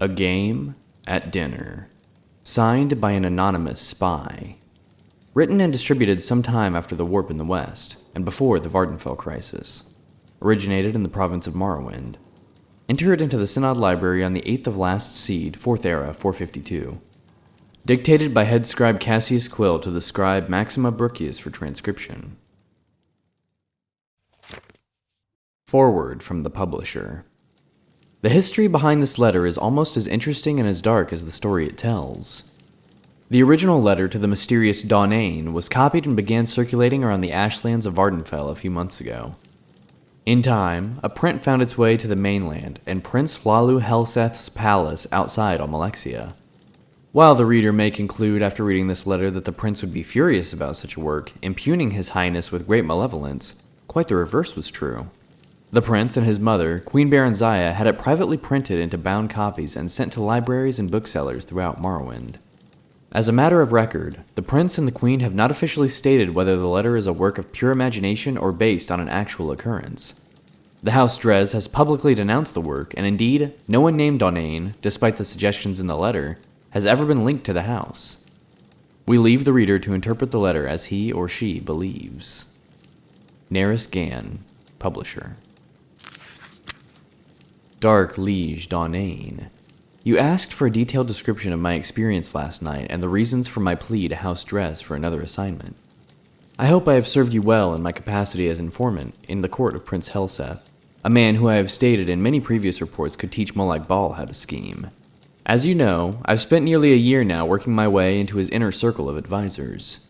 A Game at Dinner. Signed by an anonymous spy. Written and distributed sometime after the warp in the West, and before the Vardenfell crisis. Originated in the province of Morrowind. Entered into the Synod Library on the 8th of last seed, 4th era, 452. Dictated by head scribe Cassius Quill to the scribe Maxima Brucius for transcription. Foreword from the publisher. The history behind this letter is almost as interesting and as dark as the story it tells. The original letter to the mysterious Danain was copied and began circulating around the ashlands of Vardenfell a few months ago. In time, a print found its way to the mainland and Prince Helseth's palace outside Almalexia. While the reader may conclude after reading this letter that the prince would be furious about such a work, impugning his highness with great malevolence, quite the reverse was true. The prince and his mother, Queen Baranziah, had it privately printed into bound copies and sent to libraries and booksellers throughout Morrowind. As a matter of record, the prince and the queen have not officially stated whether the letter is a work of pure imagination or based on an actual occurrence. The House Dres has publicly denounced the work, and indeed, no one named Danain, despite the suggestions in the letter, has ever been linked to the house. We leave the reader to interpret the letter as he or she believes. Neris Gann, Publisher. Dark Liege Danain. You asked for a detailed description of my experience last night and the reasons for my plea to House Dres for another assignment. I hope I have served you well in my capacity as informant in the court of Prince Helseth, a man who I have stated in many previous reports could teach Molag Bal how to scheme. As you know, I've spent nearly a year now working my way into his inner circle of advisors.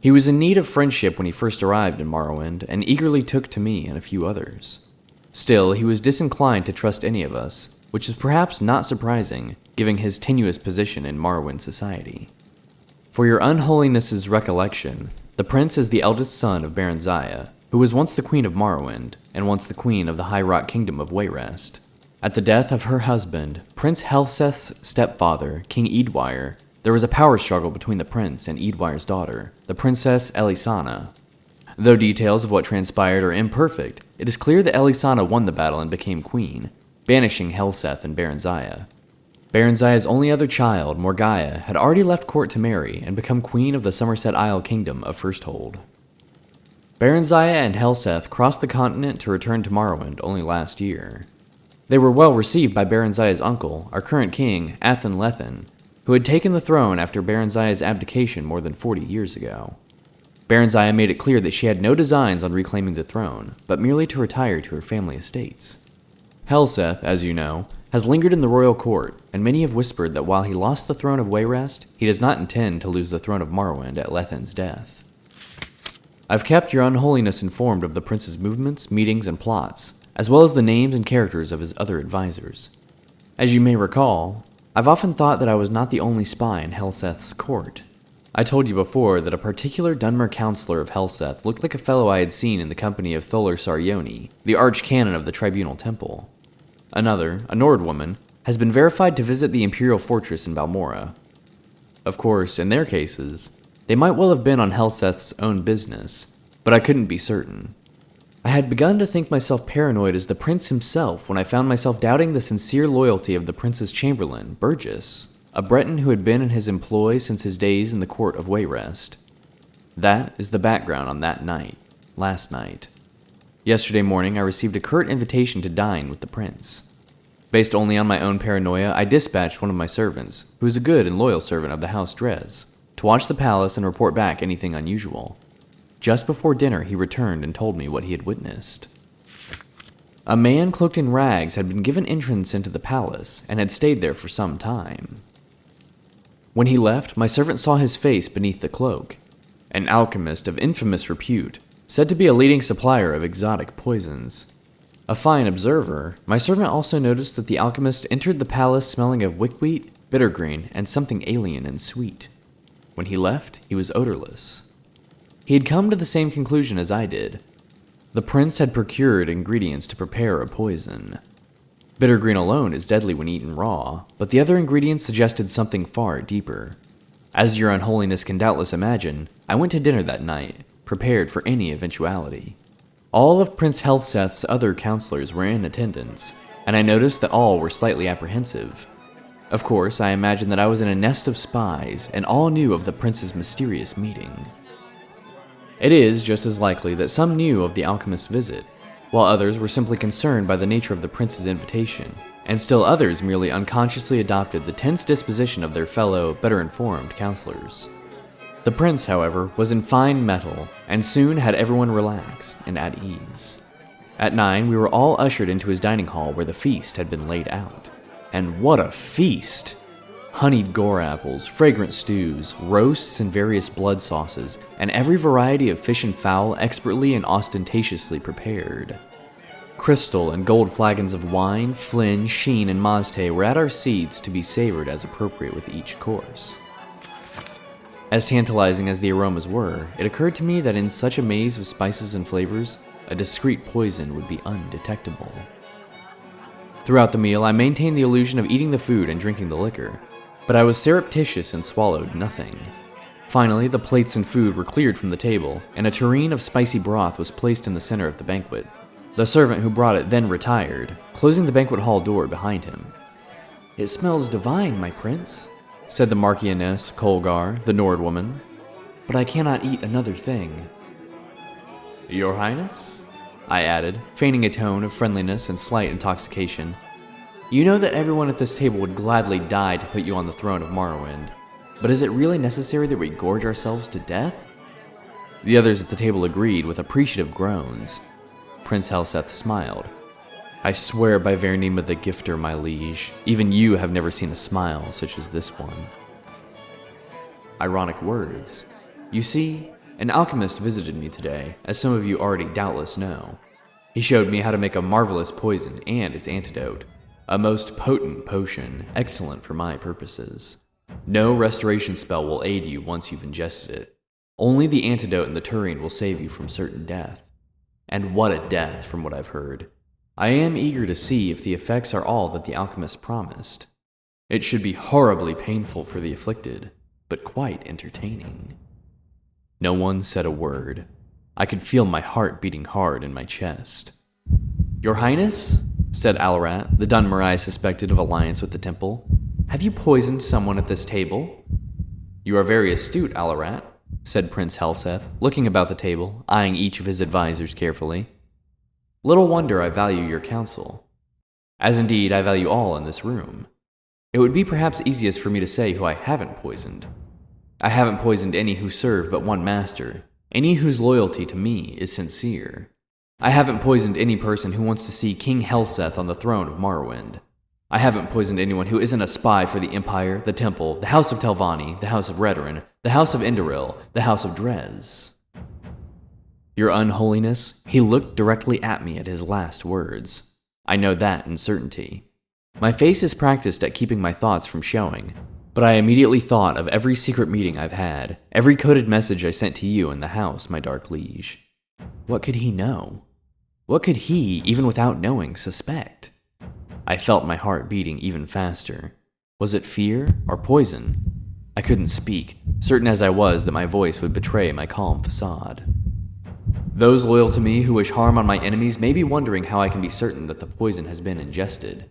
He was in need of friendship when he first arrived in Morrowind, and eagerly took to me and a few others. Still, he was disinclined to trust any of us, which is perhaps not surprising, given his tenuous position in Morrowind society. For your unholiness's recollection, the prince is the eldest son of Baranziah, who was once the queen of Morrowind, and once the queen of the High Rock Kingdom of Wayrest. At the death of her husband, Prince Helseth's stepfather, King Eadwire, there was a power struggle between the prince and Eadwire's daughter, the Princess Elisana. Though details of what transpired are imperfect, it is clear that Elisana won the battle and became queen, banishing Helseth and Baranziah. Baranziah's only other child, Morgaya, had already left court to marry and become queen of the Somerset Isle Kingdom of Firsthold. Baranziah and Helseth crossed the continent to return to Morrowind only last year. They were well received by Baranziah's uncle, our current king, Athen Lethen, who had taken the throne after Baranziah's abdication more than 40 years ago. Baranziah made it clear that she had no designs on reclaiming the throne, but merely to retire to her family estates. Helseth, as you know, has lingered in the royal court, and many have whispered that while he lost the throne of Wayrest, he does not intend to lose the throne of Morrowind at Lethen's death. I've kept your unholiness informed of the prince's movements, meetings, and plots, as well as the names and characters of his other advisors. As you may recall, I've often thought that I was not the only spy in Helseth's court. I told you before that a particular Dunmer counselor of Helseth looked like a fellow I had seen in the company of Tholar Sarioni, the arch-canon of the Tribunal Temple. Another, a Nord woman, has been verified to visit the Imperial Fortress in Balmora. Of course, in their cases, they might well have been on Helseth's own business, but I couldn't be certain. I had begun to think myself paranoid as the prince himself when I found myself doubting the sincere loyalty of the prince's chamberlain, Burgess, a Breton who had been in his employ since his days in the court of Wayrest. That is the background on that night, last night. Yesterday morning I received a curt invitation to dine with the prince. Based only on my own paranoia, I dispatched one of my servants, who is a good and loyal servant of the House Dres, to watch the palace and report back anything unusual. Just before dinner he returned and told me what he had witnessed. A man cloaked in rags had been given entrance into the palace and had stayed there for some time. When he left, my servant saw his face beneath the cloak. An alchemist of infamous repute, said to be a leading supplier of exotic poisons. A fine observer, my servant also noticed that the alchemist entered the palace smelling of wickweed, bittergreen, and something alien and sweet. When he left, he was odorless. He had come to the same conclusion as I did. The prince had procured ingredients to prepare a poison. Bittergreen alone is deadly when eaten raw, but the other ingredients suggested something far deeper. As your unholiness can doubtless imagine, I went to dinner that night, prepared for any eventuality. All of Prince Helseth's other counselors were in attendance, and I noticed that all were slightly apprehensive. Of course, I imagined that I was in a nest of spies and all knew of the prince's mysterious meeting. It is just as likely that some knew of the alchemist's visit, while others were simply concerned by the nature of the prince's invitation, and still others merely unconsciously adopted the tense disposition of their fellow, better-informed counselors. The prince, however, was in fine mettle, and soon had everyone relaxed and at ease. At 9, we were all ushered into his dining hall where the feast had been laid out. And what a feast! Honeyed gore apples, fragrant stews, roasts and various blood sauces, and every variety of fish and fowl expertly and ostentatiously prepared. Crystal and gold flagons of wine, Flynn, Sheen, and Mazte were at our seats to be savored as appropriate with each course. As tantalizing as the aromas were, it occurred to me that in such a maze of spices and flavors, a discreet poison would be undetectable. Throughout the meal, I maintained the illusion of eating the food and drinking the liquor, but I was surreptitious and swallowed nothing. Finally, the plates and food were cleared from the table, and a tureen of spicy broth was placed in the center of the banquet. The servant who brought it then retired, closing the banquet hall door behind him. "It smells divine, my prince," said the Marchioness Colgar, the Nord woman, "but I cannot eat another thing." "Your Highness?" I added, feigning a tone of friendliness and slight intoxication. "You know that everyone at this table would gladly die to put you on the throne of Morrowind, but is it really necessary that we gorge ourselves to death?" The others at the table agreed with appreciative groans. Prince Helseth smiled. "I swear by Vernima the Gifter, my liege, even you have never seen a smile such as this one." Ironic words. You see, an alchemist visited me today, as some of you already doubtless know. He showed me how to make a marvelous poison and its antidote, a most potent potion, excellent for my purposes. No restoration spell will aid you once you've ingested it. Only the antidote in the tureen will save you from certain death. And what a death, from what I've heard. I am eager to see if the effects are all that the alchemist promised. It should be horribly painful for the afflicted, but quite entertaining. No one said a word. I could feel my heart beating hard in my chest. "Your Highness," said Alarat, the Dunmarai suspected of alliance with the temple, "have you poisoned someone at this table?" "You are very astute, Alarat," said Prince Helseth, looking about the table, eyeing each of his advisors carefully. "Little wonder I value your counsel. As indeed I value all in this room. It would be perhaps easiest for me to say who I haven't poisoned. I haven't poisoned any who serve but one master, any whose loyalty to me is sincere. I haven't poisoned any person who wants to see King Helseth on the throne of Morrowind. I haven't poisoned anyone who isn't a spy for the Empire, the Temple, the House of Telvanni, the House of Redoran, the House of Indoril, the House of Drez." "Your Unholiness," he looked directly at me at his last words. I know that in certainty. My face is practiced at keeping my thoughts from showing, but I immediately thought of every secret meeting I've had, every coded message I sent to you in the house, my dark liege. What could he know? What could he, even without knowing, suspect? I felt my heart beating even faster. Was it fear or poison? I couldn't speak, certain as I was that my voice would betray my calm facade. Those loyal to me who wish harm on my enemies may be wondering how I can be certain that the poison has been ingested.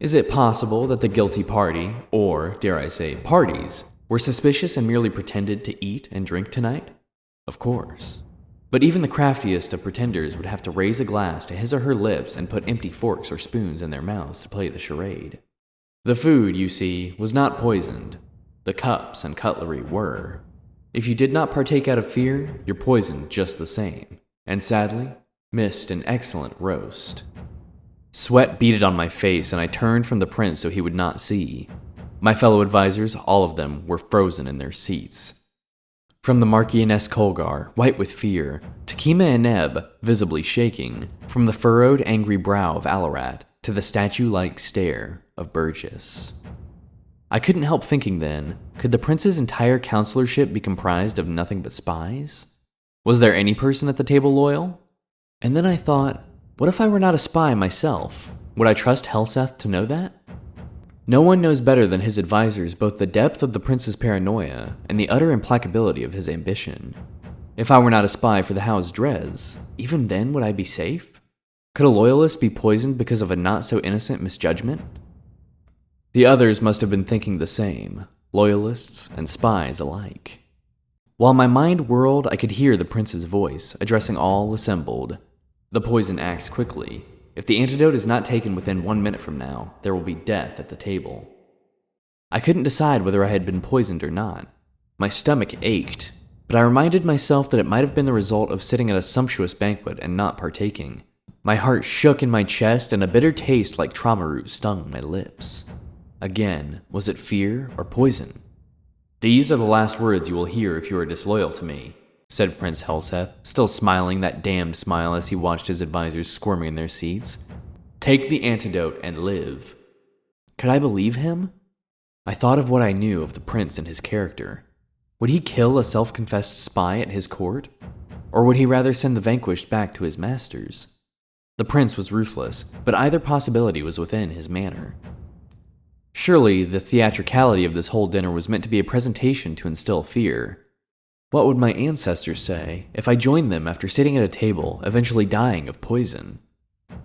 Is it possible that the guilty party, or, dare I say, parties, were suspicious and merely pretended to eat and drink tonight? Of course. But even the craftiest of pretenders would have to raise a glass to his or her lips and put empty forks or spoons in their mouths to play the charade. The food, you see, was not poisoned. The cups and cutlery were. If you did not partake out of fear, you're poisoned just the same, and sadly, missed an excellent roast. Sweat beaded on my face, and I turned from the prince so he would not see. My fellow advisors, all of them, were frozen in their seats. From the Marchioness Colgar, white with fear, to Kima Ineb, visibly shaking, from the furrowed, angry brow of Alarat to the statue-like stare of Burgess. I couldn't help thinking then, could the prince's entire counselorship be comprised of nothing but spies? Was there any person at the table loyal? And then I thought, what if I were not a spy myself? Would I trust Helseth to know that? No one knows better than his advisors both the depth of the prince's paranoia and the utter implacability of his ambition. If I were not a spy for the House Drez, even then would I be safe? Could a loyalist be poisoned because of a not-so-innocent misjudgment? The others must have been thinking the same, loyalists and spies alike. While my mind whirled, I could hear the prince's voice, addressing all assembled. The poison acts quickly. If the antidote is not taken within 1 minute from now, there will be death at the table. I couldn't decide whether I had been poisoned or not. My stomach ached, but I reminded myself that it might have been the result of sitting at a sumptuous banquet and not partaking. My heart shook in my chest, and a bitter taste like trauma root stung my lips. Again, was it fear or poison? "These are the last words you will hear if you are disloyal to me," said Prince Helseth, still smiling that damned smile as he watched his advisors squirming in their seats. "Take the antidote and live." Could I believe him? I thought of what I knew of the prince and his character. Would he kill a self-confessed spy at his court? Or would he rather send the vanquished back to his masters? The prince was ruthless, but either possibility was within his manner. Surely the theatricality of this whole dinner was meant to be a presentation to instill fear. What would my ancestors say if I joined them after sitting at a table, eventually dying of poison?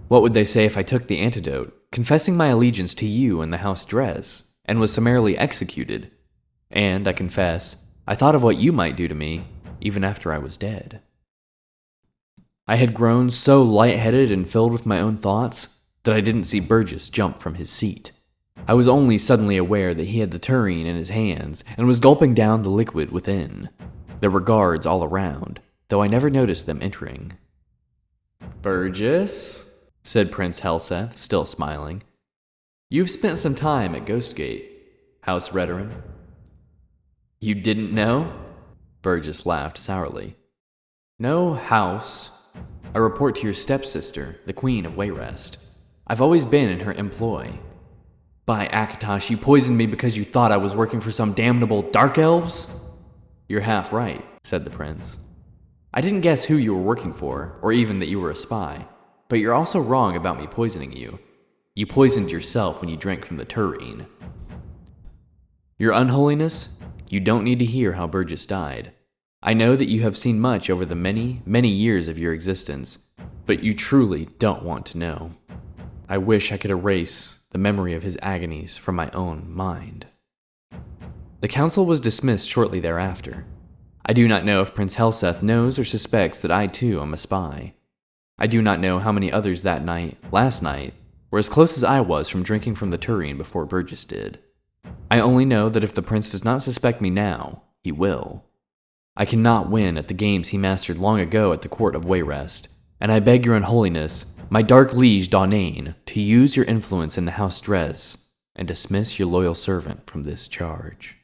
What would they say if I took the antidote, confessing my allegiance to you and the House Dress, and was summarily executed? And, I confess, I thought of what you might do to me, even after I was dead. I had grown so lightheaded and filled with my own thoughts that I didn't see Burgess jump from his seat. I was only suddenly aware that he had the tureen in his hands and was gulping down the liquid within. There were guards all around, though I never noticed them entering. "Burgess," said Prince Helseth, still smiling. "You've spent some time at Ghostgate, House Veteran." "You didn't know?" Burgess laughed sourly. "No house. I report to your stepsister, the Queen of Wayrest. I've always been in her employ." "By Akatosh, you poisoned me because you thought I was working for some damnable dark elves?" "You're half right," said the prince. "I didn't guess who you were working for, or even that you were a spy. But you're also wrong about me poisoning you. You poisoned yourself when you drank from the tureen." "Your Unholiness, you don't need to hear how Burgess died. I know that you have seen much over the many, many years of your existence, but you truly don't want to know. I wish I could erase the memory of his agonies from my own mind." The council was dismissed shortly thereafter. I do not know if Prince Helseth knows or suspects that I too am a spy. I do not know how many others that night, last night, were as close as I was from drinking from the tureen before Burgess did. I only know that if the prince does not suspect me now, he will. I cannot win at the games he mastered long ago at the court of Wayrest, and I beg your Unholiness, my dark liege Dawnane, to use your influence in the House Dress and dismiss your loyal servant from this charge.